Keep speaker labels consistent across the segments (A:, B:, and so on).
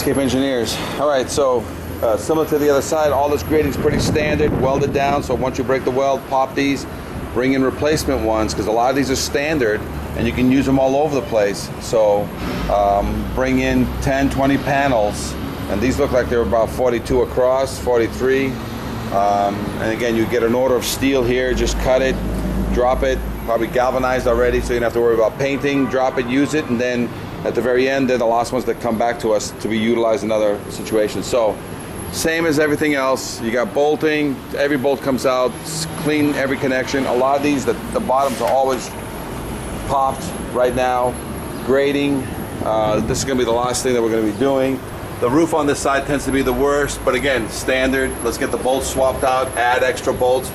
A: Farescape engineers. All right, so similar to the other side, all this grating is pretty standard, welded down. So once you break the weld, pop these, bring in replacement ones, because a lot of these are standard and you can use them all over the place. So bring in 10, 20 panels, and these look like they're about 42 across, 43. And again, you get an order of steel here, just cut it, drop it, probably galvanized already, so you don't have to worry about painting. Drop it, use it, and then at the very end, they're the last ones that come back to us to be utilized in other situations. So same as everything else, you got bolting, every bolt comes out, clean every connection. A lot of these, the bottoms are always popped right now. Grading, this is going to be the last thing that we're going to be doing. The roof on this side tends to be the worst, but again, standard. Let's get the bolts swapped out, add extra bolts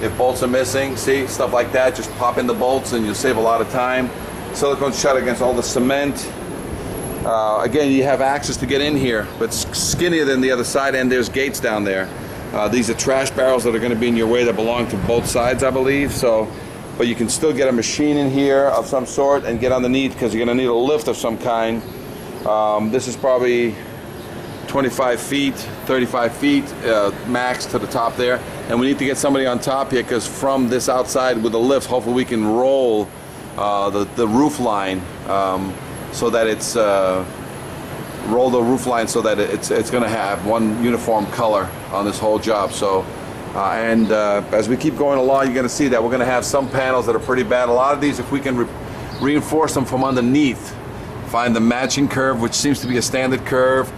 A: if bolts are missing. See, stuff like that, just pop in the bolts and you'll save a lot of time. Silicone shut against all the cement. Again, you have access to get in here, but skinnier than the other side, and there's gates down there. These are trash barrels that are going to be in your way that belong to both sides, I believe. So, but you can still get a machine in here of some sort and get underneath, because you're going to need a lift of some kind. This is probably 25 feet, 35 feet max to the top there. And we need to get somebody on top here, because from this outside with a lift, hopefully we can roll the roof line so that it's roll the roof line so that it's going to have one uniform color on this whole job. So as we keep going along, you're going to see that we're going to have some panels that are pretty bad. A lot of these, if we can reinforce them from underneath, find the matching curve, which seems to be a standard curve,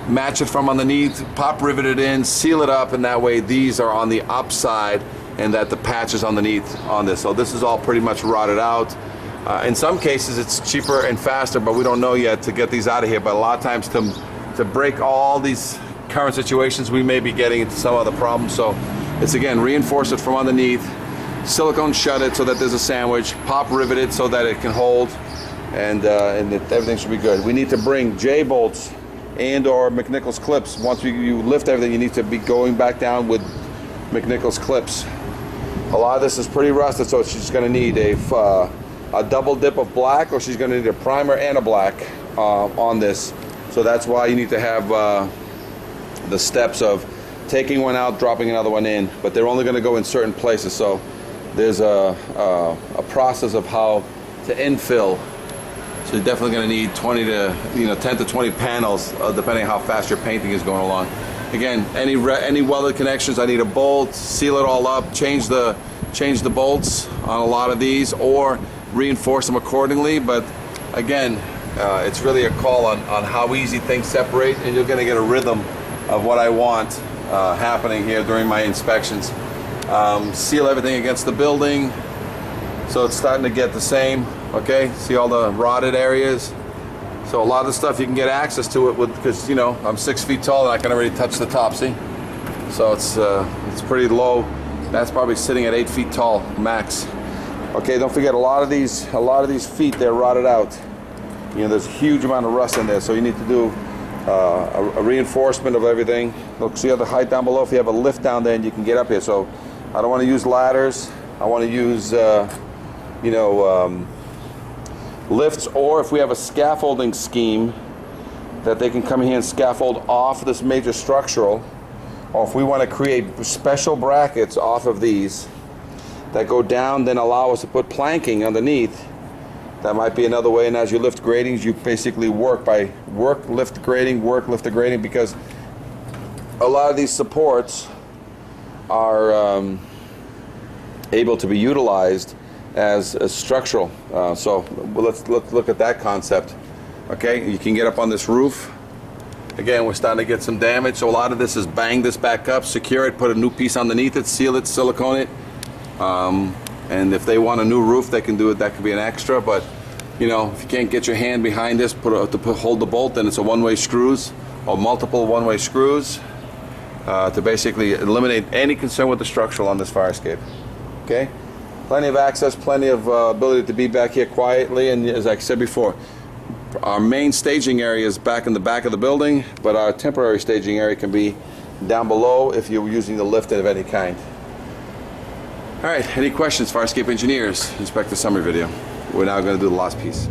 A: match it from underneath, pop rivet it in, seal it up, and that way these are on the upside and that the patch is underneath on this. So this is all pretty much rotted out. In some cases it's cheaper and faster, but we don't know yet to get these out of here. But a lot of times to break all these current situations, we may be getting into some other problems. So it's, again, reinforce it from underneath, silicone shut it so that there's a sandwich, pop rivet it so that it can hold, and everything should be good. We need to bring J-bolts and or McNichols clips. Once you lift everything, you need to be going back down with McNichols clips. A lot of this is pretty rusted, so she's going to need a double dip of black, or she's going to need a primer and a black on this. So that's why you need to have the steps of taking one out, dropping another one in, but they're only going to go in certain places. So there's a process of how to infill. So you're definitely going to need 10 to 20 panels, depending on how fast your painting is going along. Again, any welded connections, I need a bolt, seal it all up, change the bolts on a lot of these, or reinforce them accordingly. But again, it's really a call on how easy things separate, and you're going to get a rhythm of what I want happening here during my inspections. Seal everything against the building, so it's starting to get the same. Okay, see all the rotted areas. So a lot of the stuff you can get access to it with, because I'm 6 feet tall and I can already touch the top. See, so it's pretty low. That's probably sitting at 8 feet tall max. Okay, don't forget a lot of these feet, they're rotted out. There's a huge amount of rust in there, so you need to do a reinforcement of everything. Look, see the height down below. If you have a lift down there, and you can get up here. So I don't want to use ladders. I want to use lifts, or if we have a scaffolding scheme that they can come here and scaffold off this major structural, or if we want to create special brackets off of these that go down, then allow us to put planking underneath, that might be another way. And as you lift gratings, you basically work lift the grading, because a lot of these supports are able to be utilized as structural. So let's look at that concept. Okay, you can get up on this roof. Again, we're starting to get some damage, so a lot of this is bang this back up, secure it, put a new piece underneath it, seal it, silicone it. And if they want a new roof, they can do it. That could be an extra. But if you can't get your hand behind this, hold the bolt, then it's a one-way screws or multiple one-way screws to basically eliminate any concern with the structural on this fire escape. Okay. Plenty of access, plenty of ability to be back here quietly, and as I said before, our main staging area is back in the back of the building, but our temporary staging area can be down below if you're using the lift of any kind. All right, any questions, fire escape engineers? Inspect the summary video. We're now going to do the last piece.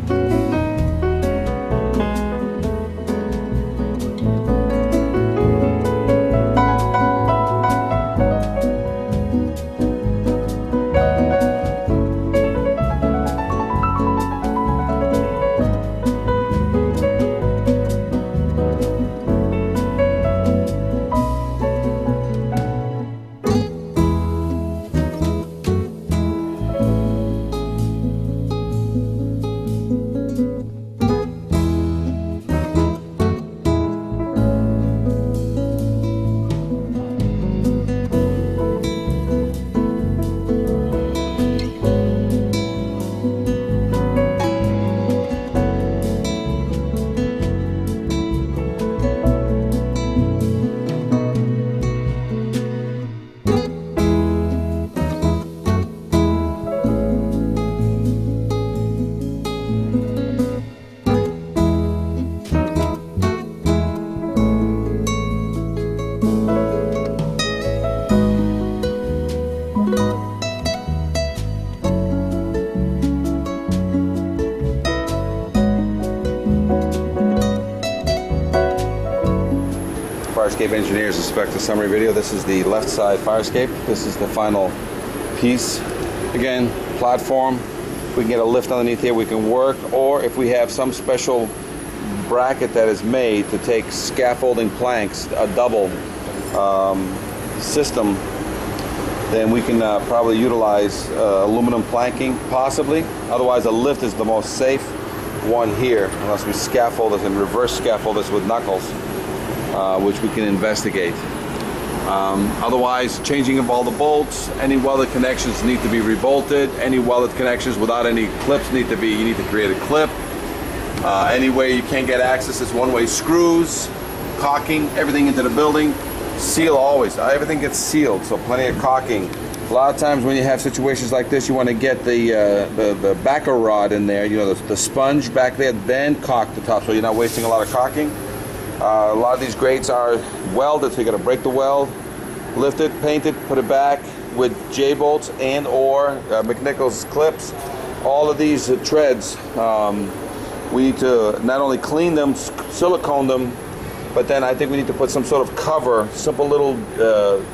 A: Fire Escape Engineers Inspect the Summary video. This is the left side fire escape. This is the final piece. Again, platform. If we can get a lift underneath here, we can work. Or if we have some special bracket that is made to take scaffolding planks, a double system, then we can probably utilize aluminum planking, possibly. Otherwise, a lift is the most safe one here, unless we scaffold this and reverse scaffold this with knuckles, which we can investigate. Otherwise, changing of all the bolts, any welded connections need to be rebolted. Any welded connections without any clips you need to create a clip. Any way you can't get access is one-way screws, caulking everything into the building. Seal always, everything gets sealed, so plenty of caulking. A lot of times when you have situations like this, you want to get the backer rod in there, you know, the sponge back there, then caulk the top so you're not wasting a lot of caulking. A lot of these grates are welded, so you got to break the weld, lift it, paint it, put it back with J-bolts and or McNichols clips. All of these treads, we need to not only clean them, silicone them, but then I think we need to put some sort of cover, simple little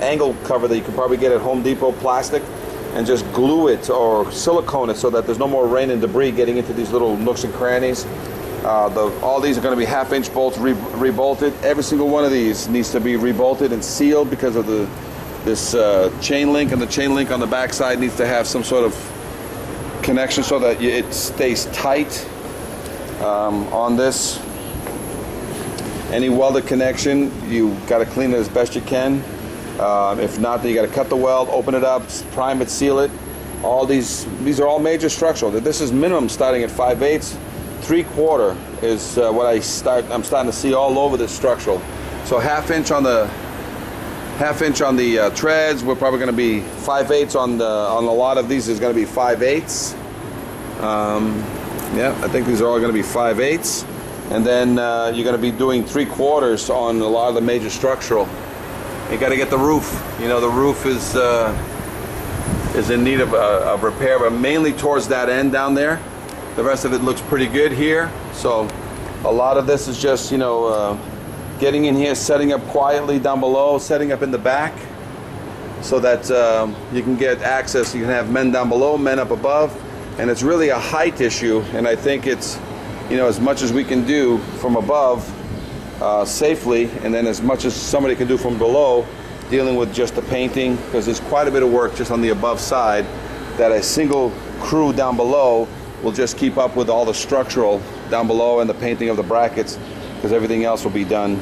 A: angle cover that you can probably get at Home Depot, plastic, and just glue it or silicone it so that there's no more rain and debris getting into these little nooks and crannies. All these are going to be half-inch bolts rebolted. Every single one of these needs to be rebolted and sealed because of this chain link, and the chain link on the back side needs to have some sort of connection so that it stays tight on this. Any welded connection, you got to clean it as best you can. If not, then you got to cut the weld, open it up, prime it, seal it. All these are all major structural. This is minimum starting at 5/8. 3/4 is what I'm starting to see all over this structural. So half-inch on the treads. We're probably going to be 5/8 on a lot of these. Is going to be 5/8. Yeah, I think these are all going to be 5/8. And then you're going to be doing 3/4 on a lot of the major structural. You got to get the roof. You know, the roof is in need of repair, but mainly towards that end down there. The rest of it looks pretty good here. So a lot of this is just, you know, getting in here, setting up quietly down below, setting up in the back, so that you can get access. You can have men down below, men up above, and it's really a height issue. And I think it's, you know, as much as we can do from above safely, and then as much as somebody can do from below, dealing with just the painting, because there's quite a bit of work just on the above side that a single crew down below will just keep up with all the structural down below and the painting of the brackets, because everything else will be done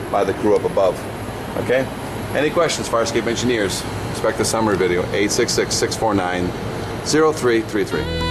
A: by the crew up above. Okay? Any questions, Fire Escape Engineers? Inspect the summary video, 866-649-0333.